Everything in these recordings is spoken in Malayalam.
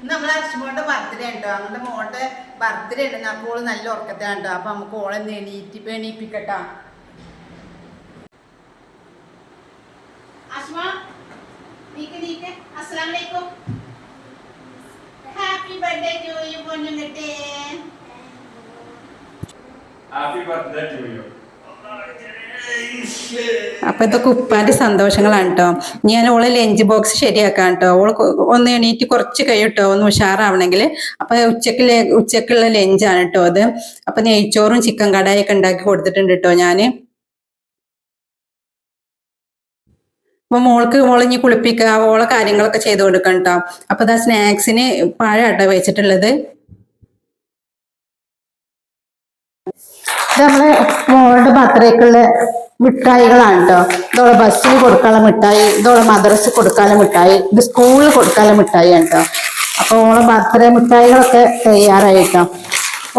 നമ്മളെ അച്ഛമോളുടെ ബർത്ത്ഡേ ഉണ്ടോ അങ്ങോട്ട് മോളുടെ ബർത്ത്ഡേ ഉണ്ട് അപ്പോൾ നല്ല ഉറക്കത്തിലാണ് കേട്ടോ. അപ്പൊ നമുക്ക് ഓളെ എണീപ്പിക്കട്ടോ. ഹാപ്പി ബർത്ത്ഡേ ടു യു പൊന്നുങ്ങട്ടെ. Happy birthday to you. അപ്പൊ ഇതൊക്കെ ഉപ്പാന്റെ സന്തോഷങ്ങളാണ് കേട്ടോ. ഞാൻ ഓളെ ലഞ്ച് ബോക്സ് ശരിയാക്കാം കേട്ടോ. ഓള് ഒന്ന് എണീറ്റ് കുറച്ച് കഴിയട്ടോ ഒന്ന് ഉഷാറാവണമെങ്കിൽ. അപ്പൊ ഉച്ചക്കുള്ള ലഞ്ചാണ് കേട്ടോ അത്. അപ്പൊ നെയ്ച്ചോറും ചിക്കൻ കടായൊക്കെ ഉണ്ടാക്കി കൊടുത്തിട്ടുണ്ട് കേട്ടോ ഞാന്. അപ്പൊ മോളിഞ്ഞ് കുളിപ്പിക്കുക ഓളെ കാര്യങ്ങളൊക്കെ ചെയ്ത് കൊടുക്കണം കേട്ടോ. അപ്പൊ ഇതാ സ്നാക്സിന് പഴാട്ടോ വെച്ചിട്ടുള്ളത്. നമ്മള് മോളുടെ ബർത്ത്ഡേക്കുള്ള മിഠായികളാണ് കേട്ടോ. ഇതോളെ ബസ്സിൽ കൊടുക്കാനുള്ള മിഠായി, ഇതോളെ മദ്രസ് കൊടുക്കാനുള്ള മിഠായി, ഇത് സ്കൂളിൽ കൊടുക്കാനുള്ള മിഠായിയാണ് കേട്ടോ. അപ്പൊ ഓളെ ബർത്ത്ഡേ മിഠായികളൊക്കെ തയ്യാറായിട്ടോ.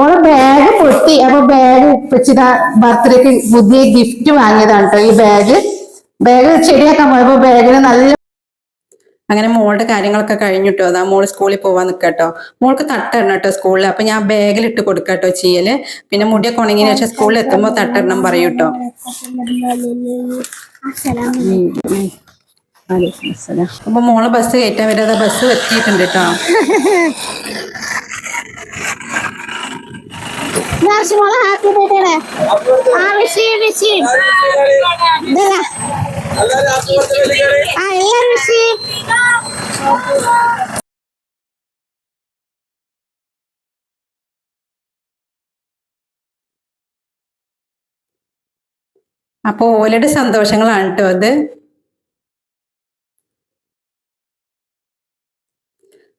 ഓളെ ബാഗ് പൊട്ടി. അപ്പൊ ബാഗ് വെച്ചിട്ട് ബർത്ത്ഡേക്ക് പുതിയ ഗിഫ്റ്റ് വാങ്ങിയതാണ് കേട്ടോ ഈ ബാഗ്. ശരിയാക്കാൻ പോയപ്പോ ബാഗിന് നല്ല അങ്ങനെ മോളുടെ കാര്യങ്ങളൊക്കെ കഴിഞ്ഞിട്ടോ. അതാ മോള് സ്കൂളിൽ പോവാൻ നിൽക്കട്ടോ. മോൾക്ക് തട്ടിടണം കേട്ടോ സ്കൂളിൽ. അപ്പൊ ഞാൻ ബാഗിലിട്ട് കൊടുക്കട്ടോ ചെയ്യല്. പിന്നെ മുടിയൊക്കെ ഉണങ്ങിയതിനു ശേഷം സ്കൂളിൽ എത്തുമ്പോ തട്ടിടണം പറയൂട്ടോ. അപ്പൊ മോള് ബസ് കയറ്റാൻ വരാതെ ബസ് എത്തിയിട്ടുണ്ട് കേട്ടോ. Happy birthday. അപ്പൊ ഓലയുടെ സന്തോഷങ്ങളാണ് കേട്ടോ അത്.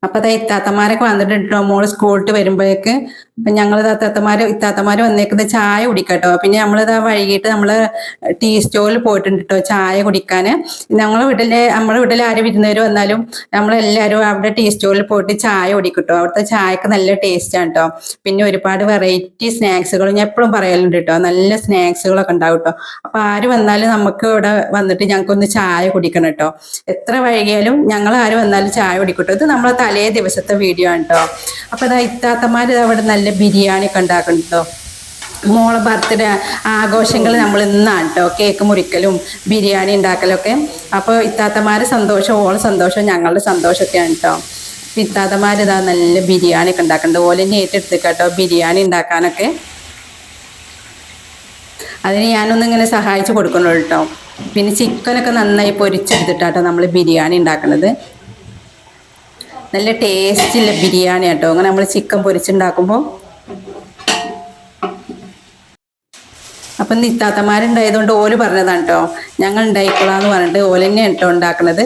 അപ്പൊ അതാ ഇത്താത്തമാരൊക്കെ വന്നിട്ടുണ്ട് കേട്ടോ മോള് സ്കൂളിട്ട് വരുമ്പോഴേക്ക്. അപ്പൊ ഞങ്ങൾ ഇത്താത്തമാര് വന്നേക്കുന്നത് ചായ കുടിക്കട്ടോ. പിന്നെ നമ്മളിതാ വൈകിട്ട് നമ്മള് ടീ സ്റ്റോളിൽ പോയിട്ടുണ്ട് കേട്ടോ ചായ കുടിക്കാന്. നമ്മളെ വീട്ടിൽ ആര് വിരുന്നേര് വന്നാലും നമ്മളെല്ലാരും അവിടെ ടീ സ്റ്റോളിൽ പോയിട്ട് ചായ കുടിക്കട്ടോ. അവിടുത്തെ ചായക്ക് നല്ല ടേസ്റ്റ് ആണ് കേട്ടോ. പിന്നെ ഒരുപാട് വെറൈറ്റി സ്നാക്സുകൾ ഞാൻ എപ്പോഴും പറയലുണ്ട് കേട്ടോ. നല്ല സ്നാക്സുകളൊക്കെ ഉണ്ടാവും കേട്ടോ. അപ്പൊ ആര് വന്നാലും നമുക്ക് ഇവിടെ വന്നിട്ട് ഞങ്ങൾക്കൊന്ന് ചായ കുടിക്കണം കേട്ടോ. എത്ര വൈകിയാലും ഞങ്ങൾ ആര് വന്നാലും ചായ കുടിക്കട്ടോ. ഇത് നമ്മളെ തലേ ദിവസത്തെ വീഡിയോ ആണ് കേട്ടോ. അപ്പൊ ഇതാ ഇത്താത്തമാര് അവിടെ നല്ല ബിരിയാണി ഒക്കെ ഉണ്ടാക്കുന്നുണ്ടോ. മോളെ ബർത്ത്ഡേ ആഘോഷങ്ങൾ നമ്മൾ ഇന്നാണ് കേട്ടോ. കേക്ക് മുറിക്കലും ബിരിയാണി ഉണ്ടാക്കലൊക്കെ. അപ്പോൾ ഇത്താത്തമാരെ സന്തോഷം ഓളെ സന്തോഷം ഞങ്ങളുടെ സന്തോഷമൊക്കെയാണ് കേട്ടോ. ഇത്താത്തമാരിതാ നല്ല ബിരിയാണി ഒക്കെ ഉണ്ടാക്കുന്നുണ്ട്. ഓലെ ഏറ്റെടുത്ത് കേട്ടോ ബിരിയാണി ഉണ്ടാക്കാനൊക്കെ. അതിന് ഞാനൊന്നും ഇങ്ങനെ സഹായിച്ചു കൊടുക്കണുള്ളൂ കേട്ടോ. പിന്നെ ചിക്കനൊക്കെ നന്നായി പൊരിച്ചെടുത്തിട്ടാട്ടോ നമ്മൾ ബിരിയാണി ഉണ്ടാക്കുന്നത്. നല്ല ടേസ്റ്റുള്ള ബിരിയാണി കേട്ടോ. അങ്ങനെ നമ്മൾ ചിക്കൻ പൊരിച്ചുണ്ടാക്കുമ്പോൾ. അപ്പം ഇത്താത്തമാരുണ്ടായതുകൊണ്ട് ഓല് പറഞ്ഞതാണ് കേട്ടോ. ഞങ്ങൾ ഉണ്ടായിക്കോളാന്ന് പറഞ്ഞിട്ട് ഓല് തന്നെയാണ് കേട്ടോ ഉണ്ടാക്കണത്.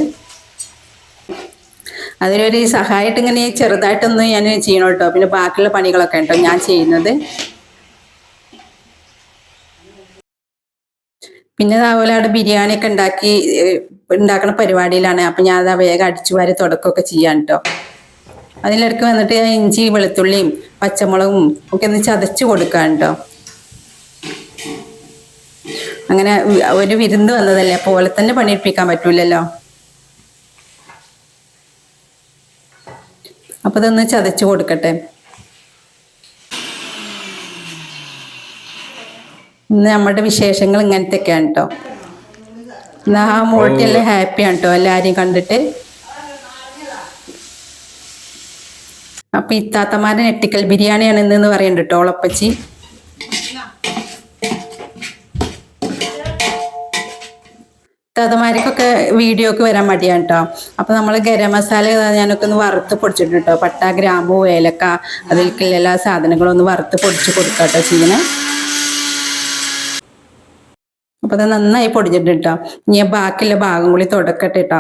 അതിനൊരു സഹായമായിട്ട് ഇങ്ങനെ ചെറുതായിട്ടൊന്ന് ഞാൻ ചെയ്യണം കേട്ടോ. പിന്നെ ബാക്കിയുള്ള പണികളൊക്കെ കേട്ടോ ഞാൻ ചെയ്യുന്നത്. പിന്നെ അതുപോലെ അവിടെ ബിരിയാണിയൊക്കെ ഉണ്ടാക്കുന്ന പരിപാടിയിലാണ്. അപ്പം ഞാൻ അത് വേഗം അടിച്ചു വാരി തുടക്കമൊക്കെ ചെയ്യാൻ കേട്ടോ. അതിലിടയ്ക്ക് വന്നിട്ട് ഇഞ്ചി വെളുത്തുള്ളിയും പച്ചമുളകും ഒക്കെ ഒന്ന് ചതച്ച് കൊടുക്കാൻ കേട്ടോ. അങ്ങനെ ഒരു വിരുന്ന് വന്നതല്ലേ, പോലെ തന്നെ പണിയെടുപ്പിക്കാൻ പറ്റൂലല്ലോ. അപ്പൊ ഇതൊന്ന് ചതച്ച് കൊടുക്കട്ടെ. ഇന്ന് നമ്മുടെ വിശേഷങ്ങൾ ഇങ്ങനത്തെയൊക്കെയാണ് കേട്ടോ. എന്നാ ആ മോൾട്ടിയെല്ലാം ഹാപ്പിയാണ് കേട്ടോ എല്ലാരെയും കണ്ടിട്ട്. അപ്പൊ ഇത്താത്തമാരുടെ നെട്ടിക്കൽ ബിരിയാണിയാണ് ഇന്ന് പറയുന്നുണ്ട് കേട്ടോ ഓളപ്പച്ചി. ഇത്താത്തമാർക്കൊക്കെ വീഡിയോക്ക് വരാൻ മടിയാണ് കേട്ടോ. അപ്പൊ നമ്മൾ ഗരം മസാല ഞാനൊക്കെ ഒന്ന് വറുത്ത് പൊടിച്ചിട്ടുണ്ട് കേട്ടോ. പട്ട ഗ്രാമ്പു ഏലക്ക അതിലേക്കുള്ള എല്ലാ സാധനങ്ങളും ഒന്ന് വറുത്ത് പൊടിച്ച് കൊടുക്കാം കേട്ടോ ചെയ്യണേ. അപ്പൊ അത് നന്നായി പൊടിച്ചിട്ട് കേട്ടോ. ഇനി ബാക്കിയുള്ള ഭാഗം കൂടി തുടക്കട്ടെ കേട്ടോ.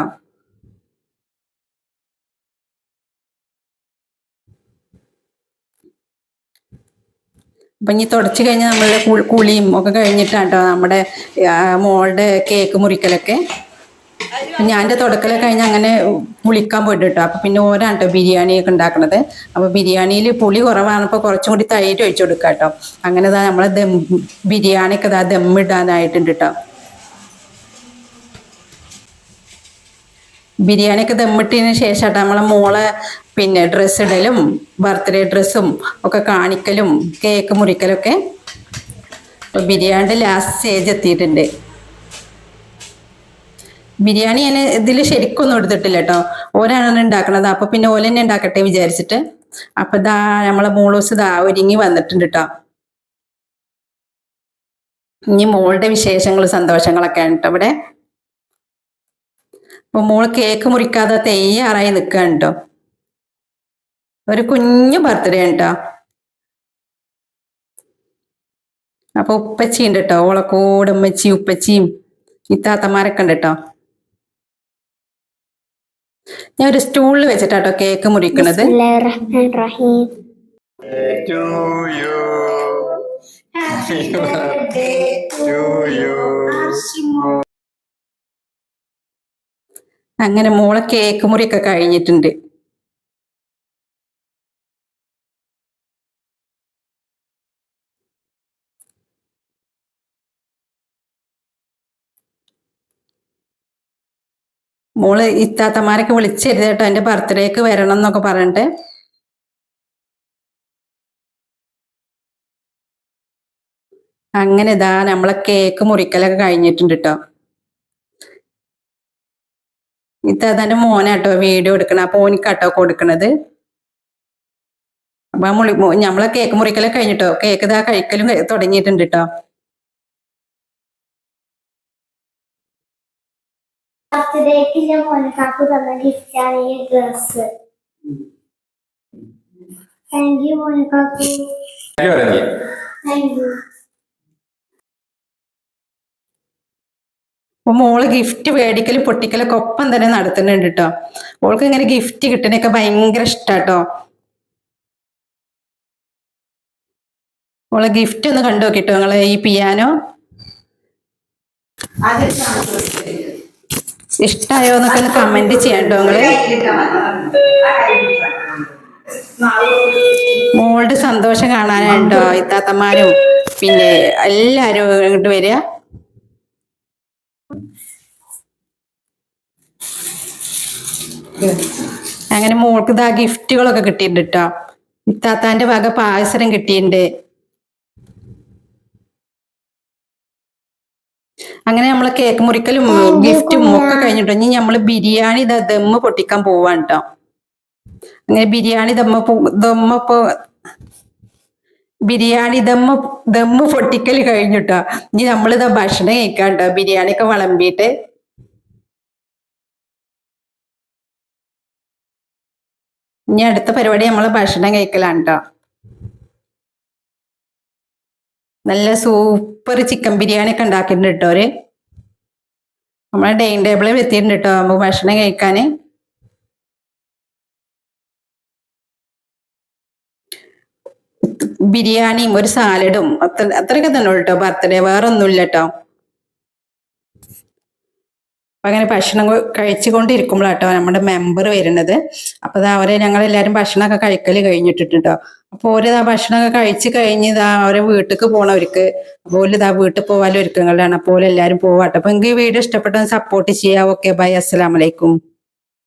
അപ്പം ഇനി തുടച്ച് കഴിഞ്ഞാൽ നമ്മളുടെ കുളിയും ഒക്കെ കഴിഞ്ഞിട്ടാണ് കേട്ടോ നമ്മുടെ മോളുടെ കേക്ക് മുറിക്കലൊക്കെ. ഞാൻ എൻ്റെ തുടക്കലൊക്കെ കഴിഞ്ഞ് അങ്ങനെ കുളിക്കാൻ പോയിട്ട് കേട്ടോ. അപ്പം പിന്നെ ഓരാണ് കേട്ടോ ബിരിയാണിയൊക്കെ ഉണ്ടാക്കണത്. അപ്പോൾ ബിരിയാണിയിൽ പുളി കുറവാണപ്പോൾ കുറച്ചും കൂടി തൈര് ഒഴിച്ചു കൊടുക്കാം കേട്ടോ. അങ്ങനെ നമ്മളെ ബിരിയാണിയൊക്കെ ദമ്മിടാനായിട്ടുണ്ട് കേട്ടോ. ബിരിയാണി ഒക്കെ ദമ്മിട്ടതിന് ശേഷമായിട്ട് നമ്മളെ മോളെ പിന്നെ ഡ്രസ്സ് ഇടലും ബർത്ത്ഡേ ഡ്രസ്സും ഒക്കെ കാണിക്കലും കേക്ക് മുറിക്കലൊക്കെ. അപ്പൊ ബിരിയാണിയുടെ ലാസ്റ്റ് സ്റ്റേജ് എത്തിയിട്ടുണ്ട്. ബിരിയാണി ഞാൻ ഇതിൽ ശരിക്കൊന്നും എടുത്തിട്ടില്ല കേട്ടോ, ഓരാണ് ഉണ്ടാക്കണത്. അപ്പൊ പിന്നെ ഓല തന്നെ ഉണ്ടാക്കട്ടെ വിചാരിച്ചിട്ട്. അപ്പൊ ഇതാ നമ്മളെ മോളൂസ് ഇതാ ഒരുങ്ങി വന്നിട്ടുണ്ട് കേട്ടോ. ഇനി മോളുടെ വിശേഷങ്ങളും സന്തോഷങ്ങളൊക്കെയാണ് കേട്ടോ ഇവിടെ. അപ്പൊ മോള് കേക്ക് മുറിക്കാതെ തയ്യാറായി നിൽക്കുകയാണ് കേട്ടോ. ഒരു കുഞ്ഞു ബർത്ത്ഡേ ആണ് കേട്ടോ. അപ്പൊ ഉപ്പച്ചി ഉണ്ട് കേട്ടോ, ഓളെ കൂടെ ഉമ്മച്ചി ഉപ്പച്ചിയും ഇത്താത്തമാരൊക്കെ ഉണ്ട് കേട്ടോ. ഞാൻ ഒരു സ്റ്റൂളിൽ വെച്ചിട്ടാട്ടോ കേക്ക് മുറിക്കണത്. അങ്ങനെ മോളെ കേക്ക് മുറിയൊക്കെ കഴിഞ്ഞിട്ടുണ്ട്. മോള് ഇത്താത്തമാരൊക്കെ വിളിച്ചിരുന്നു കേട്ടോ, എന്റെ ബർത്ത്ഡേക്ക് വരണം എന്നൊക്കെ പറഞ്ഞിട്ട്. അങ്ങനെ ഇതാ നമ്മളെ കേക്ക് മുറിക്കലൊക്കെ കഴിഞ്ഞിട്ടുണ്ട് കേട്ടോ. ഇത്താത്തന്റെ മോനാട്ടോ വീഡിയോ എടുക്കണം, അപ്പൊ ഓനിക്കാട്ടോ കൊടുക്കണത്. അപ്പൊ നമ്മളെ കേക്ക് മുറിക്കലൊക്കെ കഴിഞ്ഞിട്ടോ, കേക്ക് ഇതാ കഴിക്കലും തുടങ്ങിയിട്ടുണ്ട് കേട്ടോ. ബർത്ത്ഡേക്ക് ഞാൻ മോനക്കാക്ക് തന്ന ഗിഫ്റ്റാണ് ഈ ഡ്രസ്. താങ്ക് യു മോനക്കാക്ക്. Thank you. അപ്പൊ മോള് ഗിഫ്റ്റ് മേടിക്കലും പൊട്ടിക്കലൊക്കെ ഒപ്പം തന്നെ നടത്തുന്നുണ്ട് കേട്ടോ. ഓൾക്ക് ഇങ്ങനെ ഗിഫ്റ്റ് കിട്ടണൊക്കെ ഭയങ്കര ഇഷ്ടാട്ടോ. മോളെ ഗിഫ്റ്റ് ഒന്ന് കണ്ടു നോക്കിട്ടോ നിങ്ങള്, ഈ പിയാനോ ഇഷ്ടായോ എന്നൊക്കെ ഒന്ന് കമന്റ് ചെയ്യട്ടോ നിങ്ങള്. മോളുടെ സന്തോഷം കാണാനുണ്ടോ ഇത്താത്തമാരും പിന്നെ എല്ലാരും ഇങ്ങോട്ട് വരിക. അങ്ങനെ മോൾക്ക് ഇതാ ഗിഫ്റ്റുകളൊക്കെ കിട്ടിയിട്ടുണ്ട് കേട്ടോ. ഇത്താത്താന്റെ വക പായസം കിട്ടിയിട്ടുണ്ട്. അങ്ങനെ നമ്മളെ കേക്ക് മുറിക്കലും ഗിഫ്റ്റും ഒക്കെ കഴിഞ്ഞിട്ടോ. ഇനി നമ്മള് ബിരിയാണി ദമ്മ് പൊട്ടിക്കാൻ പോവാണ് കേട്ടോ. അങ്ങനെ ബിരിയാണി ദമ്മ് പൊട്ടിക്കൽ കഴിഞ്ഞിട്ടോ. ഇനി നമ്മളിതാ ഭക്ഷണം കഴിക്കാൻ കേട്ടോ, ബിരിയാണി ഒക്കെ വിളമ്പിയിട്ട്. ഇനി അടുത്ത പരിപാടി നമ്മളെ ഭക്ഷണം കഴിക്കലാണ് കേട്ടോ. നല്ല സൂപ്പർ ചിക്കൻ ബിരിയാണി ഒക്കെ ഉണ്ടാക്കിയിട്ടുണ്ട് കേട്ടോ. നമ്മളെ ഡൈനിങ് ടേബിളിൽ എത്തിയിട്ടുണ്ട് കേട്ടോ നമുക്ക് ഭക്ഷണം കഴിക്കാന്. ബിരിയാണിയും ഒരു സാലഡും അത്രയൊക്കെ തന്നെ കേട്ടോ ബർത്ത്ഡേ, വേറെ ഒന്നുമില്ല കേട്ടോ. അപ്പൊ അങ്ങനെ ഭക്ഷണം കഴിച്ചുകൊണ്ടിരിക്കുമ്പോഴാട്ടോ നമ്മുടെ മെമ്പർ വരുന്നത്. അപ്പൊ അവരെ ഞങ്ങളെല്ലാരും ഭക്ഷണമൊക്കെ കഴിക്കല് കഴിഞ്ഞിട്ടിട്ടോ. അപ്പൊ ഓരിതാ ഭക്ഷണമൊക്കെ കഴിച്ച് കഴിഞ്ഞ് ഇതാ അവരെ വീട്ടിലേക്ക് പോണവർക്ക്, അപ്പോൾ ഇതാ വീട്ടിൽ പോകാൻ ഒരുക്കങ്ങളാണ്. അപ്പോൾ എല്ലാവരും പോവാട്ടോ. അപ്പൊ എനിക്ക് വീഡിയോ ഇഷ്ടപ്പെട്ട സപ്പോർട്ട് ചെയ്യാം. ഓക്കെ ബൈ, അസ്സലാമലൈക്കും.